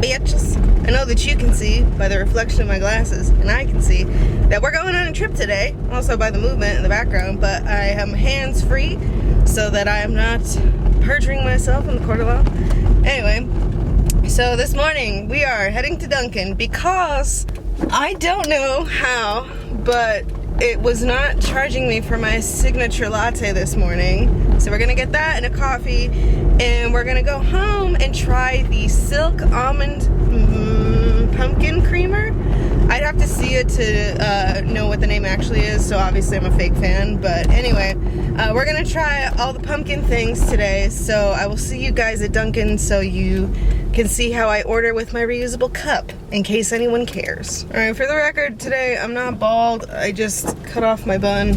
bitches. I know that you can see by the reflection of my glasses, and I can see that we're going on a trip today, also by the movement in the background, but I am hands-free so that I am not perjuring myself in the court of law. Anyway, so this morning we are heading to Dunkin' because I don't know how, but it was not charging me for my signature latte this morning. So we're gonna get that and a coffee, and we're gonna go home and try the Silk Almond Pumpkin Creamer. I'd have to see it to know what the name actually is, so obviously I'm a fake fan. But anyway, we're gonna try all the pumpkin things today, so I will see you guys at Dunkin' so you can see how I order with my reusable cup, in case anyone cares. Alright, for the record, today I'm not bald, I just cut off my bun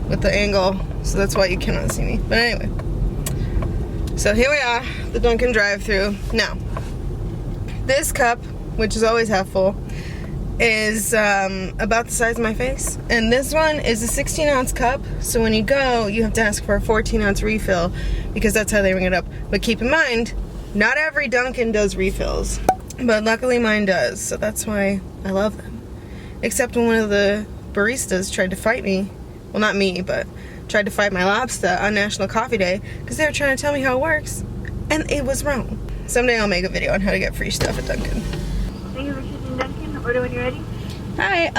with the angle, so that's why you cannot see me. But anyway, so here we are, the Dunkin' drive-thru. Now, this cup, which is always half full, is about the size of my face. And this one is a 16-ounce cup, so when you go, you have to ask for a 14-ounce refill, because that's how they ring it up. But keep in mind, not every Dunkin' does refills, but luckily mine does, so that's why I love them. Except when one of the baristas tried to fight me, well, not me, but tried to fight my lobster on National Coffee Day, because they were trying to tell me how it works, and it was wrong. Someday I'll make a video on how to get free stuff at Dunkin'. Thank you for choosing Dunkin'. Order when you're ready. Hi,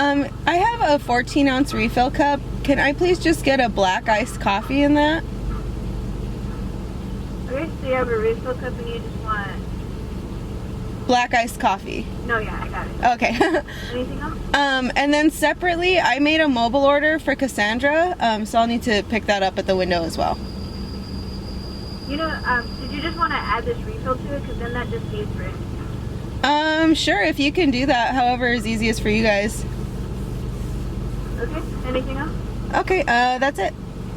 I have a 14-ounce refill cup. Can I please just get a black iced coffee in that? Okay, so you have a refill cup and you just want... Black iced coffee. No, yeah, I got it. Okay. Anything else? And then separately, I made a mobile order for Cassandra, so I'll need to pick that up at the window as well. You know, did you just want to add this refill to it? Because then that just pays for it. Sure, if you can do that, however is easiest for you guys. Okay, anything else? Okay, that's it.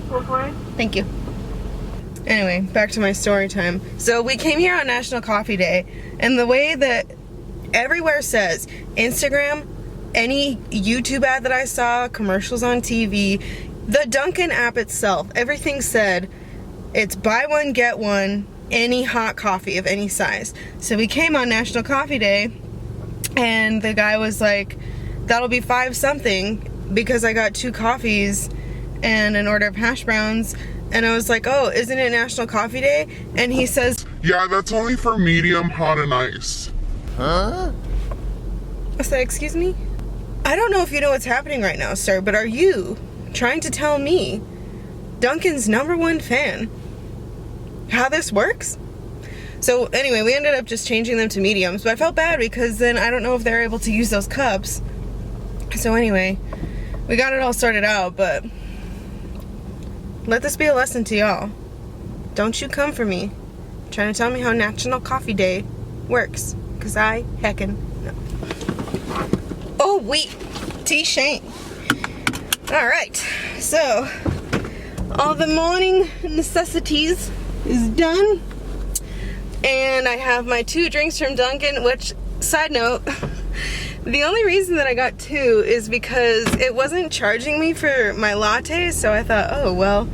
Pull for it. Thank you. Anyway, back to my story time. So we came here on National Coffee Day, and the way that everywhere says, Instagram, any YouTube ad that I saw, commercials on TV, the Dunkin' app itself, everything said it's buy one, get one, any hot coffee of any size. So we came on National Coffee Day, and the guy was like, that'll be $5 something, because I got 2 coffees and an order of hash browns. And I was like, oh, isn't it National Coffee Day? And he says, yeah, that's only for medium, hot, and ice. Huh? I said, excuse me? I don't know if you know what's happening right now, sir, but are you trying to tell me, Dunkin's #1 fan, how this works? So anyway, we ended up just changing them to mediums, but I felt bad because then I don't know if they're able to use those cups. So anyway, we got it all sorted out, but let this be a lesson to y'all. Don't you come for me trying to tell me how National Coffee Day works, because I heckin' know. Oh, wait. T-Shane. Alright, so all the morning necessities is done, and I have my 2 drinks from Dunkin', which, side note, the only reason that I got 2 is because it wasn't charging me for my latte, so I thought, oh, well,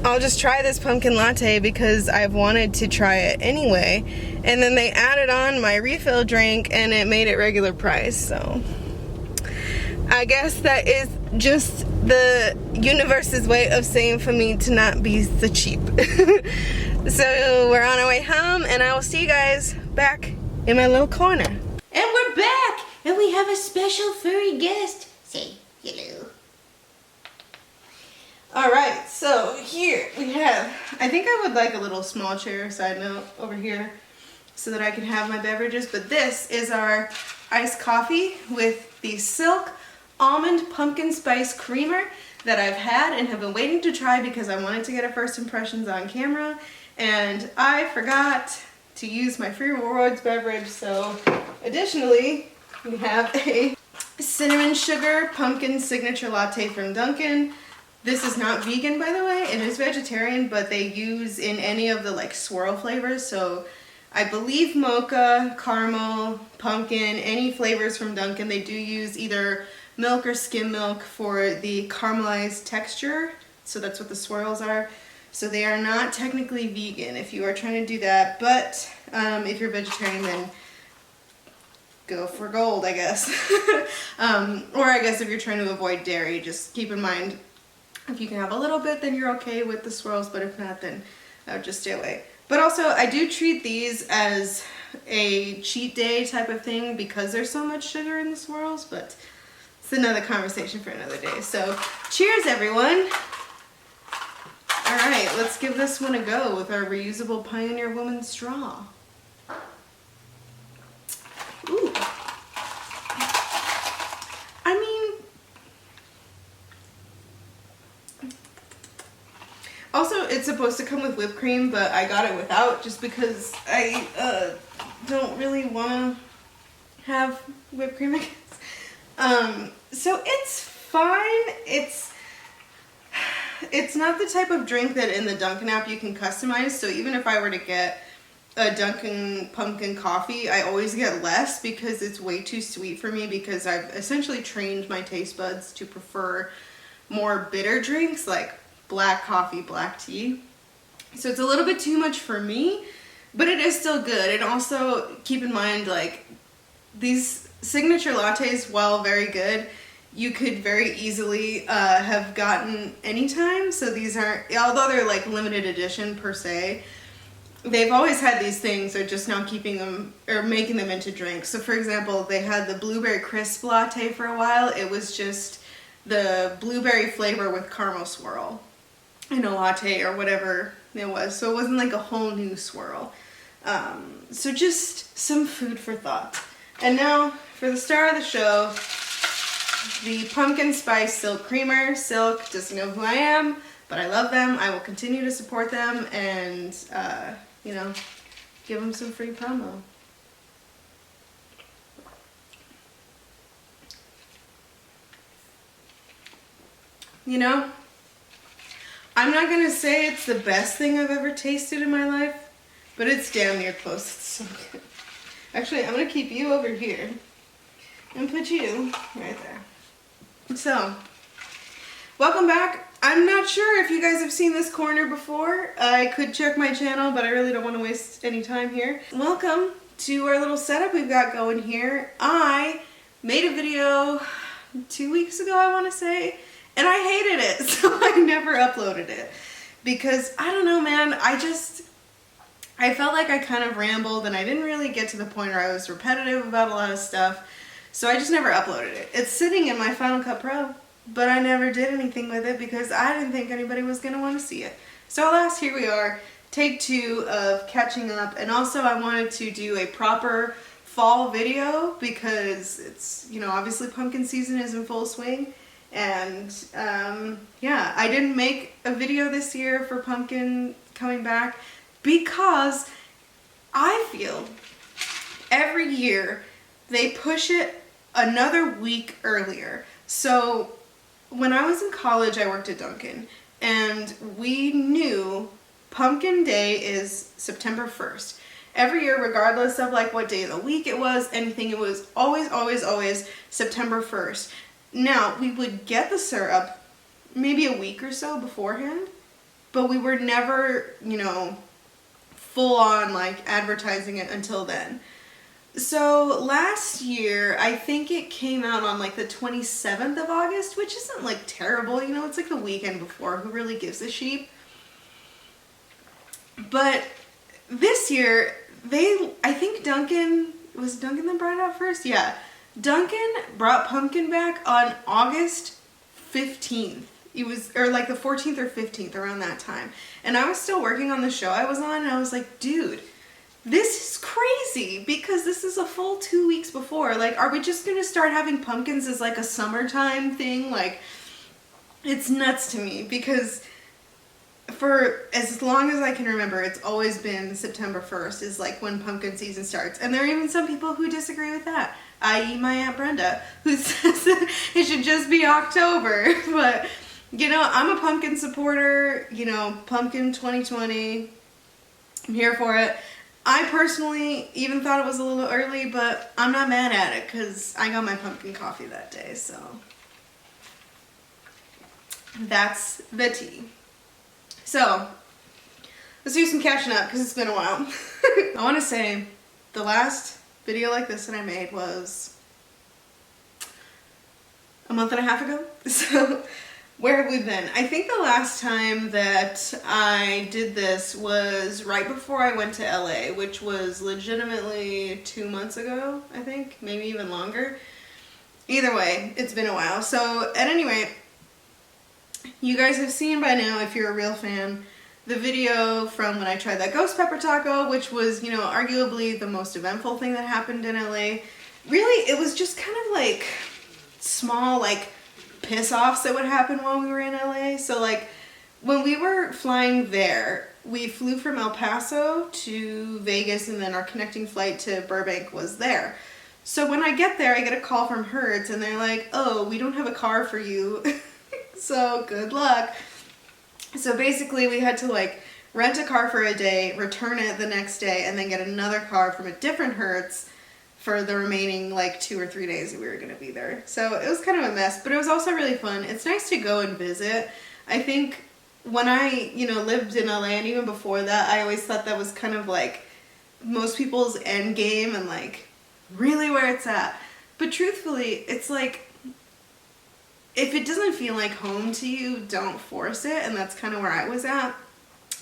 I'll just try this pumpkin latte because I've wanted to try it anyway. And then they added on my refill drink and it made it regular price, so I guess that is just the universe's way of saying for me to not be so cheap. So we're on our way home, and I will see you guys back in my little corner. And we're back! And we have a special furry guest. Say hello. Alright, so here we have, I think I would like a little small chair, side note, over here so that I can have my beverages, but this is our iced coffee with the Silk Almond Pumpkin Spice Creamer that I've had and have been waiting to try because I wanted to get a first impressions on camera, and I forgot to use my free rewards beverage. So additionally, we have a cinnamon sugar pumpkin signature latte from Dunkin'. This is not vegan, by the way. It is vegetarian, but they use in any of the like swirl flavors. So I believe mocha, caramel, pumpkin, any flavors from Dunkin'. They do use either milk or skim milk for the caramelized texture. So that's what the swirls are. So they are not technically vegan if you are trying to do that. But if you're vegetarian, then go for gold, I guess. Or I guess if you're trying to avoid dairy, just keep in mind, if you can have a little bit, then you're okay with the swirls, but if not, then I would just stay away. But also, I do treat these as a cheat day type of thing because there's so much sugar in the swirls, but it's another conversation for another day. So, cheers everyone! Alright, let's give this one a go with our reusable Pioneer Woman straw. Ooh. I mean, also it's supposed to come with whipped cream, but I got it without just because I don't really want to have whipped cream, I guess. So it's fine. It's not the type of drink that in the Dunkin' app you can customize, so even if I were to get a Dunkin' pumpkin coffee, I always get less because it's way too sweet for me, because I've essentially trained my taste buds to prefer more bitter drinks like black coffee, black tea. So it's a little bit too much for me, but it is still good. And also keep in mind, like, these signature lattes, while very good, you could very easily have gotten anytime. So these aren't, although they're like limited edition per se, they've always had these things. They're just now keeping them or making them into drinks. So for example, they had the blueberry crisp latte for a while. It was just the blueberry flavor with caramel swirl in a latte or whatever it was. So it wasn't like a whole new swirl. So just some food for thought. And now for the star of the show, the pumpkin spice silk creamer. Silk doesn't know who I am, but I love them. I will continue to support them and, you know, give them some free promo. You know, I'm not going to say it's the best thing I've ever tasted in my life, but it's damn near close. It's so good. Actually, I'm going to keep you over here and put you right there. So, welcome back. I'm not sure if you guys have seen this corner before. I could check my channel, but I really don't want to waste any time here. Welcome to our little setup we've got going here. I made a video 2 weeks ago, I want to say, and I hated it, so I never uploaded it. Because, I don't know, man, I felt like I kind of rambled, and I didn't really get to the point where I was repetitive about a lot of stuff. So I just never uploaded it. It's sitting in my Final Cut Pro, but I never did anything with it because I didn't think anybody was going to want to see it. So alas, here we are, take 2 of catching up. And also I wanted to do a proper fall video because it's, you know, obviously pumpkin season is in full swing. And yeah, I didn't make a video this year for pumpkin coming back because I feel every year they push it another week earlier. So when I was in college, I worked at Dunkin', and we knew Pumpkin Day is September 1st. Every year, regardless of like what day of the week it was, anything, it was always September 1st. Now, we would get the syrup maybe a week or so beforehand, but we were never, you know, full on like advertising it until then. So last year, I think it came out on like the 27th of August, which isn't like terrible, you know, it's like the weekend before, who really gives a sheep? But this year, I think was Dunkin' that brought it out first? Yeah. Dunkin' brought pumpkin back on August 15th. It was, or like the 14th or 15th, around that time. And I was still working on the show I was on, and I was like, dude, this is crazy because this is a full 2 weeks before. Like, are we just gonna start having pumpkins as like a summertime thing? Like, it's nuts to me because for as long as I can remember, it's always been September 1st is like when pumpkin season starts. And there are even some people who disagree with that, i.e. my Aunt Brenda, who says it should just be October. But, you know, I'm a pumpkin supporter, you know, pumpkin 2020, I'm here for it. I personally even thought it was a little early, but I'm not mad at it because I got my pumpkin coffee that day, so that's the tea. So, let's do some catching up because it's been a while. I want to say the last video like this that I made was a month and a half ago. So where have we been? I think the last time that I did this was right before I went to LA, which was legitimately 2 months ago, I think, maybe even longer. Either way, it's been a while. So at any rate, you guys have seen by now, if you're a real fan, the video from when I tried that ghost pepper taco, which was, you know, arguably the most eventful thing that happened in LA. Really, it was just kind of like small, like, piss-offs that would happen while we were in LA. So, like, when we were flying there, we flew from El Paso to Vegas, and then our connecting flight to Burbank was there. So when I get there, I get a call from Hertz, and they're like, oh, we don't have a car for you, so good luck. So basically, we had to, like, rent a car for a day, return it the next day, and then get another car from a different Hertz for the remaining, like, 2 or 3 days that we were going to be there. So it was kind of a mess, but it was also really fun. It's nice to go and visit. I think when I, you know, lived in LA, and even before that, I always thought that was kind of, like, most people's end game and, like, really where it's at. But truthfully, it's like, if it doesn't feel like home to you, don't force it, and that's kind of where I was at.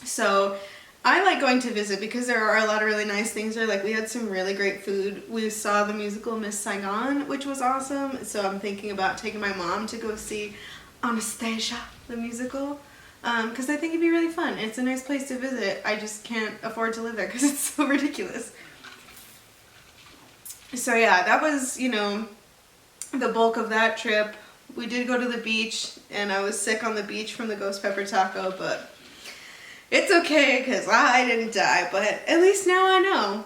So I like going to visit because there are a lot of really nice things there. Like, we had some really great food. We saw the musical Miss Saigon, which was awesome. So I'm thinking about taking my mom to go see Anastasia, the musical, because I think it'd be really fun. It's a nice place to visit. I just can't afford to live there because it's so ridiculous. So yeah, that was, you know, the bulk of that trip. We did go to the beach, and I was sick on the beach from the ghost pepper taco, but it's okay because I didn't die. But at least now I know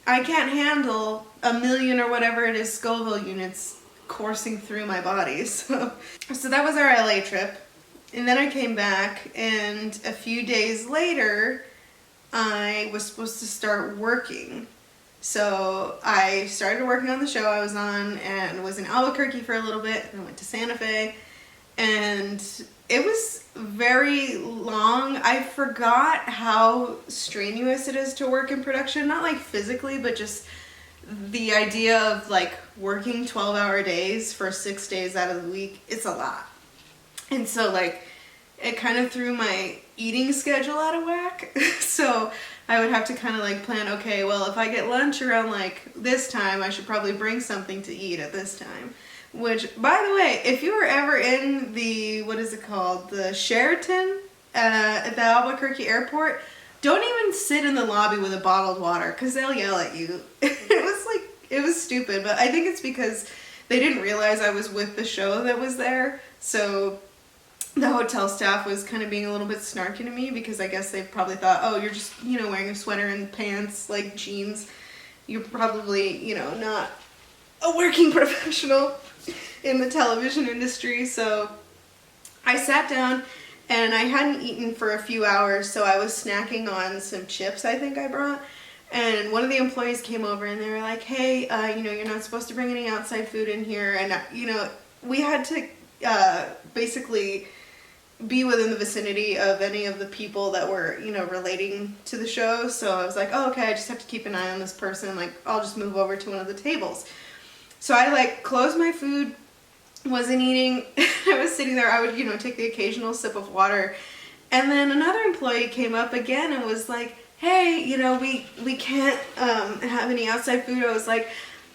I can't handle 1,000,000 or whatever it is Scoville units coursing through my body. So that was our LA trip. And then I came back, and a few days later, I was supposed to start working. So I started working on the show I was on, and was in Albuquerque for a little bit, and I went to Santa Fe, and it was very long. I forgot how strenuous it is to work in production, not like physically, but just the idea of like working 12-hour days for 6 days out of the week. It's a lot. And so like it kind of threw my eating schedule out of whack. So I would have to kind of like plan, okay, well, if I get lunch around like this time, I should probably bring something to eat at this time. Which, by the way, if you were ever in the, what is it called, the Sheraton at the Albuquerque airport, don't even sit in the lobby with a bottled water because they'll yell at you. It was stupid, but I think it's because they didn't realize I was with the show that was there. So the hotel staff was kind of being a little bit snarky to me because I guess they probably thought, oh, you're just, you know, wearing a sweater and pants, like jeans. You're probably, you know, not a working professional in the television industry. So I sat down and I hadn't eaten for a few hours, so I was snacking on some chips I think I brought. And one of the employees came over and they were like, hey, you know, you're not supposed to bring any outside food in here. And, you know, we had to basically be within the vicinity of any of the people that were, you know, relating to the show. So I was like, oh, okay, I just have to keep an eye on this person. Like, I'll just move over to one of the tables. So I, like, closed my food, wasn't eating. I was sitting there. I would, you know, take the occasional sip of water. And then another employee came up again and was like, hey, you know, we can't have any outside food. I was like,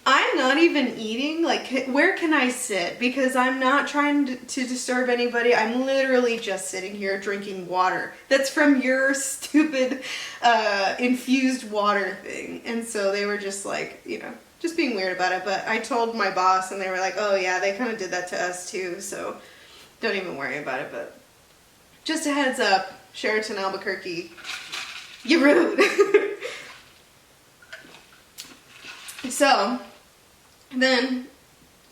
I'm not even eating. Like, where can I sit? Because I'm not trying to disturb anybody. I'm literally just sitting here drinking water. That's from your stupid infused water thing. And so they were just like, you know, just being weird about it. But I told my boss and they were like, oh yeah, they kind of did that to us too. So don't even worry about it. But just a heads up, Sheraton, Albuquerque, you're rude. So then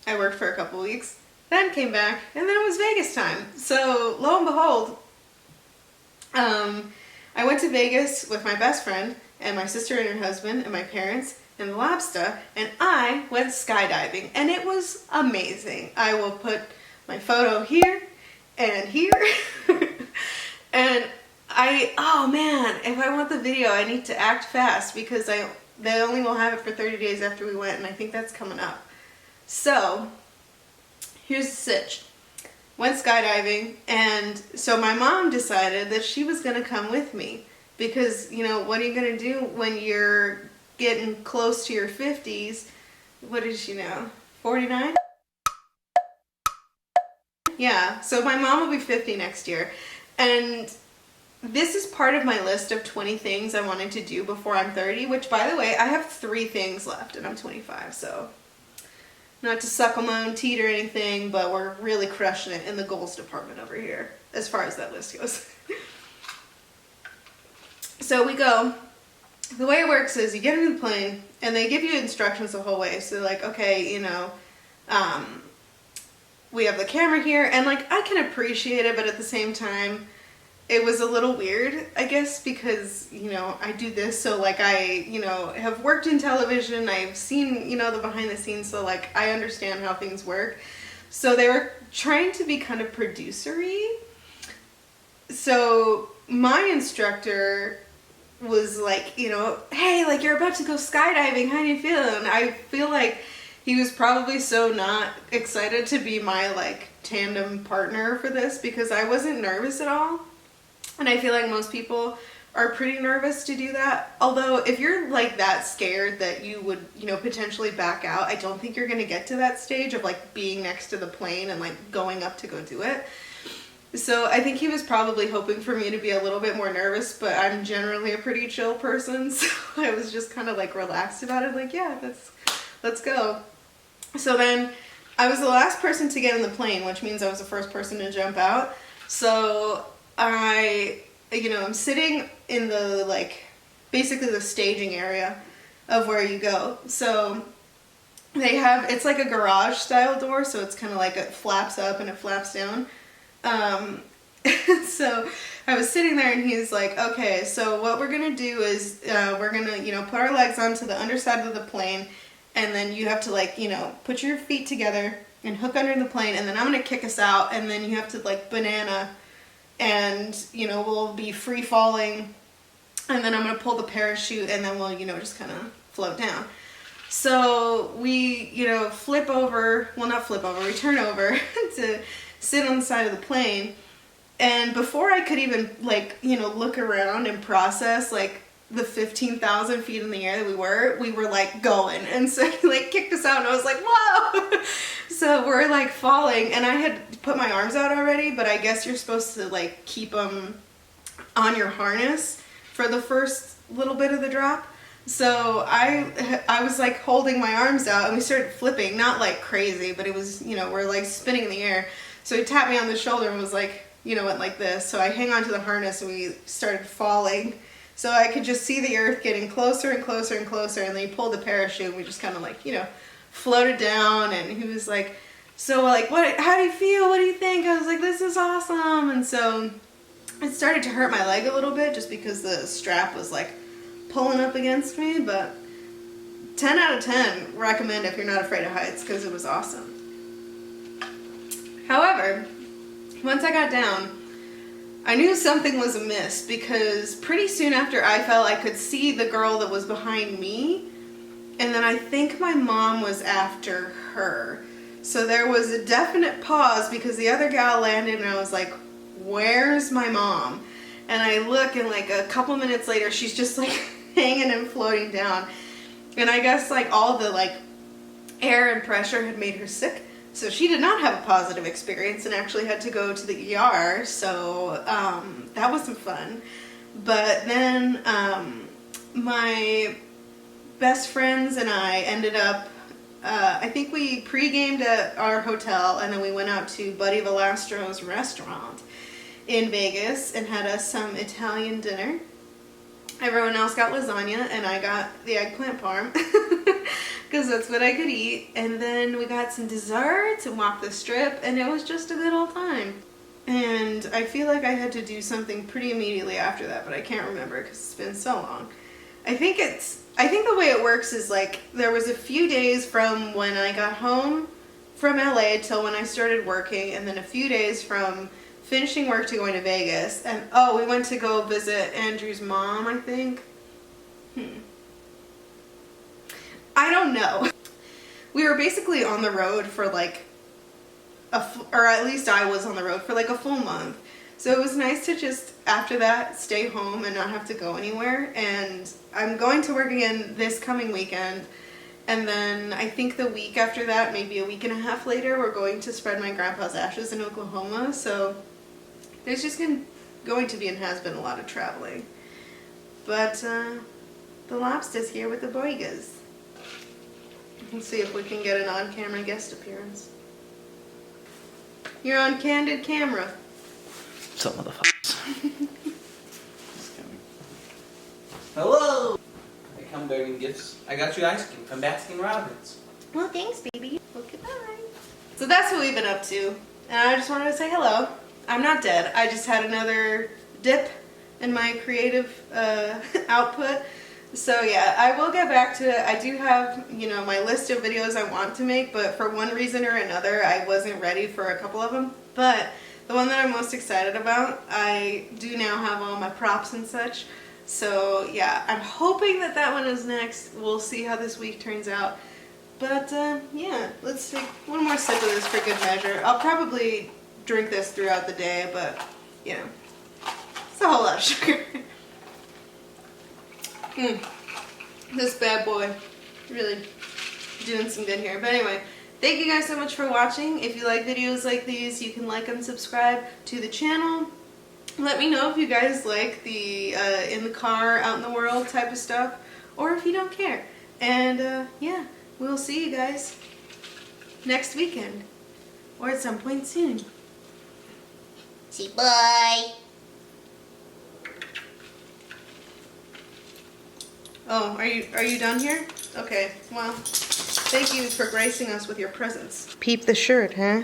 I worked for a couple weeks, then came back, and then it was Vegas time. So lo and behold, I went to Vegas with my best friend and my sister and her husband and my parents and the lobster, and I went skydiving, and it was amazing. I will put my photo here and here. And oh man, if I want the video, I need to act fast because they only will have it for 30 days after we went, and I think that's coming up. So, here's the sitch. Went skydiving, and so my mom decided that she was going to come with me. Because, you know, what are you going to do when you're getting close to your 50s? What is she now? 49? Yeah, so my mom will be 50 next year. And this is part of my list of 20 things I wanted to do before I'm 30, which, by the way, I have 3 things left and I'm 25, so not to suckle my own teat or anything, but we're really crushing it in the goals department over here as far as that list goes. So we go. The way it works is you get into the plane and they give you instructions the whole way. So like, okay, you know, we have the camera here, and like I can appreciate it, but at the same time, it was a little weird, I guess, because, you know, I do this, so like I, you know, have worked in television, I've seen, you know, the behind the scenes, so like I understand how things work. So they were trying to be kind of producery. So my instructor was like, you know, hey, like you're about to go skydiving, how do you feel? And I feel like he was probably so not excited to be my like tandem partner for this, because I wasn't nervous at all. And I feel like most people are pretty nervous to do that. Although if you're like that scared that you would, you know, potentially back out, I don't think you're going to get to that stage of like being next to the plane and like going up to go do it. So I think he was probably hoping for me to be a little bit more nervous, but I'm generally a pretty chill person, so I was just kind of like relaxed about it, like, yeah, let's go. So then I was the last person to get in the plane, which means I was the first person to jump out. So I, you know, I'm sitting in the like basically the staging area of where you go. So they have, it's like a garage style door, so it's kind of like it flaps up and it flaps down. So I was sitting there and he's like, okay, so what we're gonna do is we're gonna, you know, put our legs onto the underside of the plane, and then you have to like, you know, put your feet together and hook under the plane, and then I'm gonna kick us out, and then you have to like banana, and you know, we'll be free falling, and then I'm gonna pull the parachute, and then we'll, you know, just kind of float down. So we, you know, flip over, well not flip over, we turn over to sit on the side of the plane, and before I could even like, you know, look around and process like the 15,000 feet in the air that we were like going, and so he like kicked us out, and I was like, whoa. So we're like falling, and I had put my arms out already, but I guess you're supposed to like keep them on your harness for the first little bit of the drop. So I was like holding my arms out, and we started flipping, not like crazy, but it was, you know, we're like spinning in the air. So he tapped me on the shoulder and was like, you know, went like this. So I hang on to the harness, and we started falling. So I could just see the earth getting closer and closer and closer, and then he pulled the parachute, and we just kind of like, you know, floated down. And he was like, so like, how do you feel? What do you think? I was like, this is awesome. And so it started to hurt my leg a little bit just because the strap was like pulling up against me, but 10 out of 10 recommend if you're not afraid of heights, because it was awesome. However, once I got down, I knew something was amiss, because pretty soon after I fell, I could see the girl that was behind me, and then I think my mom was after her. So there was a definite pause, because the other gal landed, and I was like, where's my mom? And I look, and like a couple minutes later, she's just like hanging and floating down. And I guess like all the like air and pressure had made her sick. So she did not have a positive experience and actually had to go to the ER. So that wasn't fun. But then my best friends and I ended up, I think we pre-gamed at our hotel, and then we went out to Buddy Velastro's restaurant in Vegas and had us some Italian dinner. Everyone else got lasagna, and I got the eggplant parm because that's what I could eat. And then we got some desserts and walked the strip, and it was just a good old time. And I feel like I had to do something pretty immediately after that, but I can't remember because it's been so long. I think the way it works is like there was a few days from when I got home from LA till when I started working, and then a few days from finishing work to going to Vegas. And oh, we went to go visit Andrew's mom, I think. I don't know. We were basically on the road for like or at least I was on the road for like a full month. So it was nice to just, after that, stay home and not have to go anywhere. And I'm going to work again this coming weekend. And then I think the week after that, maybe a week and a half later, we're going to spread my grandpa's ashes in Oklahoma. So there's just going to be and has been a lot of traveling. But the lobster's here with the boigas. Let's see if we can get an on-camera guest appearance. You're on candid camera. Some motherfuckers. Hello! I come bearing gifts. I got you ice cream from Baskin Robbins. Well, thanks, baby. Well, goodbye. So that's what we've been up to. And I just wanted to say hello. I'm not dead. I just had another dip in my creative output. So yeah, I will get back to it. I do have, you know, my list of videos I want to make, but for one reason or another, I wasn't ready for a couple of them. But the one that I'm most excited about, I do now have all my props and such. So yeah, I'm hoping that that one is next. We'll see how this week turns out. But yeah, let's take one more sip of this for good measure. I'll probably drink this throughout the day, but you know, it's a whole lot of sugar. This bad boy really doing some good here. But anyway, thank you guys so much for watching. If you like videos like these, you can like and subscribe to the channel. Let me know if you guys like the in the car, out in the world type of stuff, or if you don't care. And yeah, we'll see you guys next weekend, or at some point soon. Say bye. Oh, are you done here? Okay, well, thank you for gracing us with your presence. Peep the shirt, huh?